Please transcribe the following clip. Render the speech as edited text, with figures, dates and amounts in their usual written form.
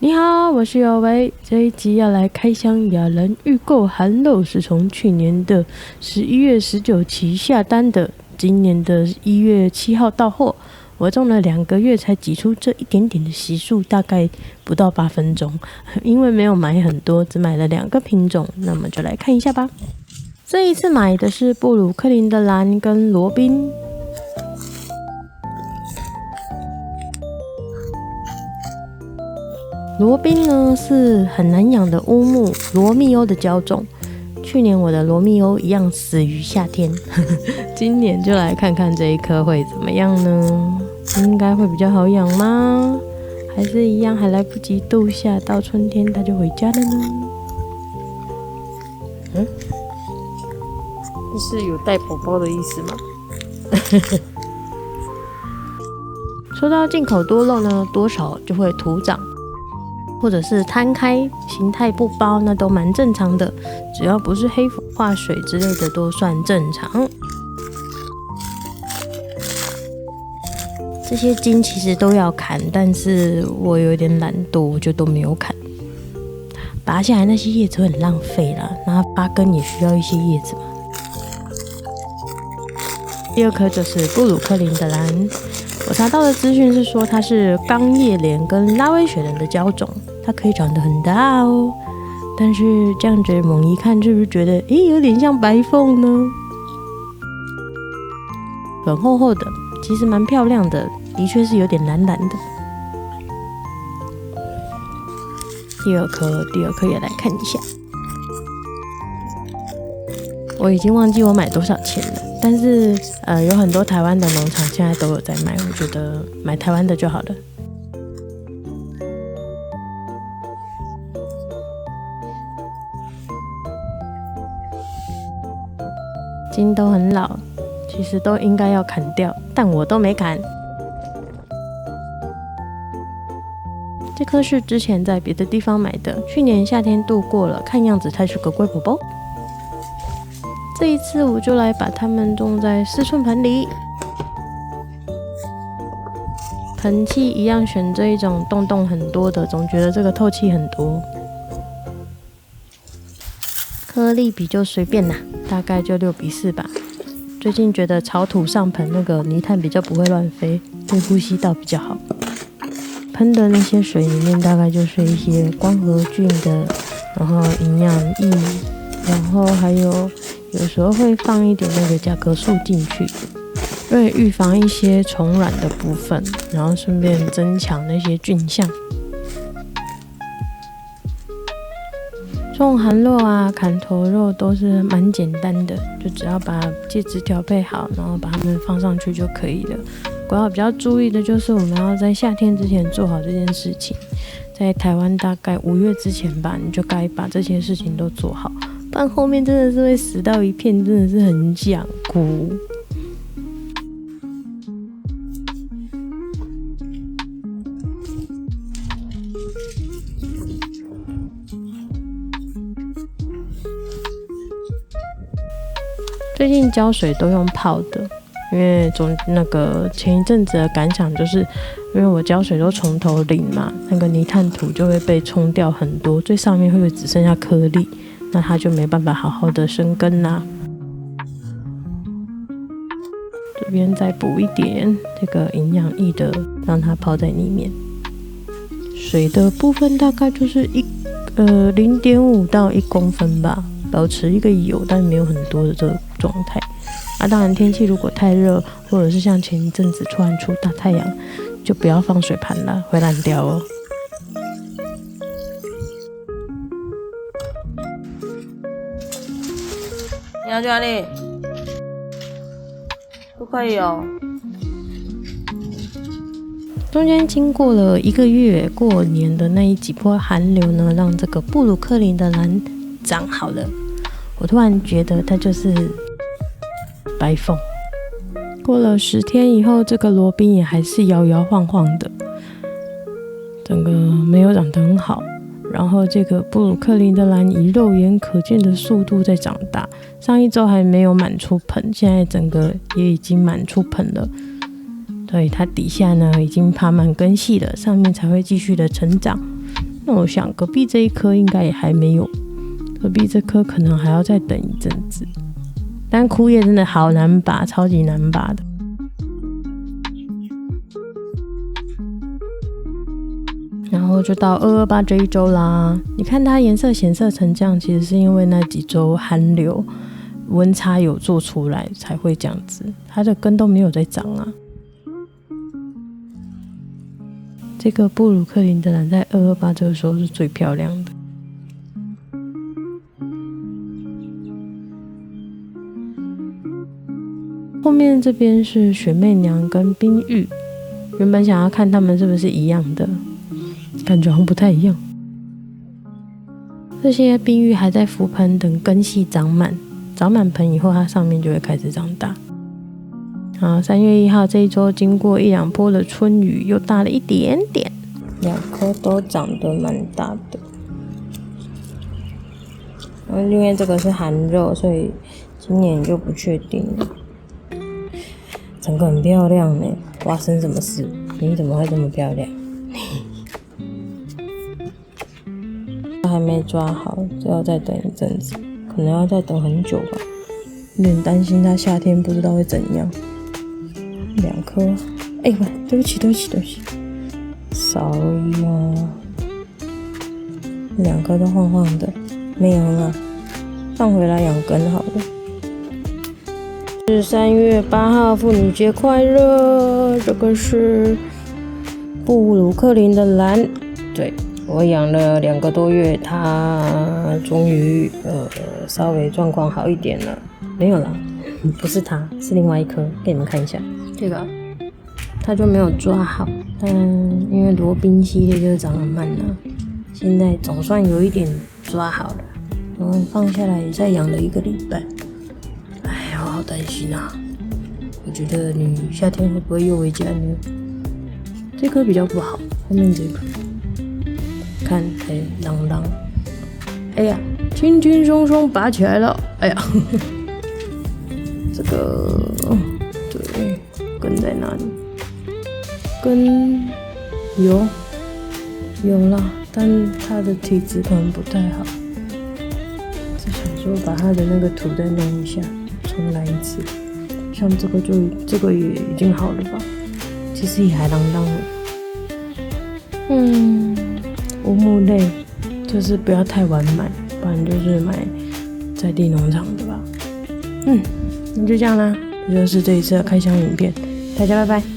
你好，我是有为。这一集要来开箱雅兰预购韩肉，是从去年的11月19起下单的，今年的1月7号到货。我种了2个月才挤出这一点点的席数，大概不到8分钟。因为没有买很多，只买了2个品种，那么就来看一下吧。这一次买的是布鲁克林的蓝跟罗宾。罗宾呢是很难养的乌木罗密欧的娇种，去年我的罗密欧一样死于夏天，今年就来看看这一颗会怎么样呢？应该会比较好养吗？还是一样还来不及度夏，到春天它就回家了呢？这是有带宝宝的意思吗？说到进口多肉呢，多少就会徒长。或者是摊开形态不包，那都蛮正常的，只要不是黑化水之类的都算正常。这些茎其实都要砍，但是我有点懒惰，我就都没有砍。拔下来那些叶子会很浪费啦，然后发根也需要一些叶子嘛。第2颗就是布鲁克林的蓝，我查到的资讯是说它是钢叶莲跟拉威雪人的交种。它可以长得很大哦，但是这样子猛一看，是不是觉得有点像白凤呢？粉厚厚的，其实蛮漂亮的，的确是有点蓝蓝的。第二颗也来看一下。我已经忘记我买多少钱了，但是有很多台湾的农场现在都有在卖，我觉得买台湾的就好了。茎都很老，其实都应该要砍掉，但我都没砍。这颗是之前在别的地方买的，去年夏天度过了，看样子它是个乖宝宝。这一次我就来把它们种在4寸盆里，盆器一样选这一种洞洞很多的，总觉得这个透气很多。颗粒比就随便啦，大概就6:4吧。最近觉得草土上盆那个泥炭比较不会乱飞，对呼吸道比较好。喷的那些水里面大概就是一些光合菌的，然后营养液，然后还有时候会放一点那个甲壳素进去，为预防一些虫卵的部分，然后顺便增强那些菌相。种韩肉啊、砍头肉都是蛮简单的，就只要把介质调配好，然后把它们放上去就可以了。我要比较注意的就是我们要在夏天之前做好这件事情，在台湾大概5月之前吧，你就该把这些事情都做好，不然后面真的是会死到一片，真的是很想哭。最近浇水都用泡的，因为前一阵子的感想就是，因为我浇水都从头淋嘛，那个泥炭土就会被冲掉很多，最上面会只剩下颗粒，那它就没办法好好的生根啦。这边再补一点这个营养液的，让它泡在里面。水的部分大概就是0.5到1公分吧。保持一个有但没有很多的这个状态当然天气如果太热，或者是像前一阵子突然出大太阳，就不要放水盘了，会烂掉哦。你要去哪里？不可以哦。中间经过了1个月，过年的那几波寒流呢，让这个布鲁克林的蓝长好了。我突然觉得它就是白凤。过了10天以后，这个罗宾也还是摇摇晃晃的，整个没有长得很好。然后这个布鲁克林的蓝以肉眼可见的速度在长大，上1周还没有满出盆，现在整个也已经满出盆了。对，它底下呢已经爬满根系了，上面才会继续的成长。那我想隔壁这一颗应该也还没有，隔壁这颗可能还要再等一阵子。但枯叶真的好难拔，超级难拔的。然后就到228这一周啦。你看它颜色显色成这样，其实是因为那几周寒流温差有做出来才会这样子，它的根都没有在长啊。这个布鲁克林的兰在228这个时候是最漂亮的。后面这边是雪媚娘跟冰玉，原本想要看它们是不是一样的，感觉好像不太一样。这些冰玉还在浮盆等根系长满盆以后，它上面就会开始长大。好，3月1号这一周经过1-2波的春雨，又大了一点点，2颗都长得蛮大的。然后因为这个是寒肉，所以今年就不确定了。整个很漂亮呢，发生什么事？你怎么会这么漂亮？还没抓好，这要再等一阵子，可能要再等很久吧。有点担心它夏天不知道会怎样。2颗，对不起，sorry 啊，2颗都晃晃的，没有了，放回来养根好了。是3月8号，妇女节快乐！这个是布鲁克林的兰，对，我养了2个多月，它终于稍微状况好一点了。没有啦，不是它，是另外一颗，给你们看一下。这个它就没有抓好，但因为罗宾系列就是长得慢啦，现在总算有一点抓好了。然后放下来也再养了1个礼拜。我好担心啊！我觉得你夏天会不会又回家呢？这颗比较不好，后面这颗，看，啷，哎呀，轻轻松松拔起来了，哎呀，这个，对，根在哪里？根有啦，但它的体质可能不太好，只想说把它的那个土再弄一下。重来一次，像这个也已经好了吧？其实也还啷的。无木类就是不要太完满，不然就是买在地农场的吧。那就这样啦，这就是这一次的开箱影片，大家拜拜。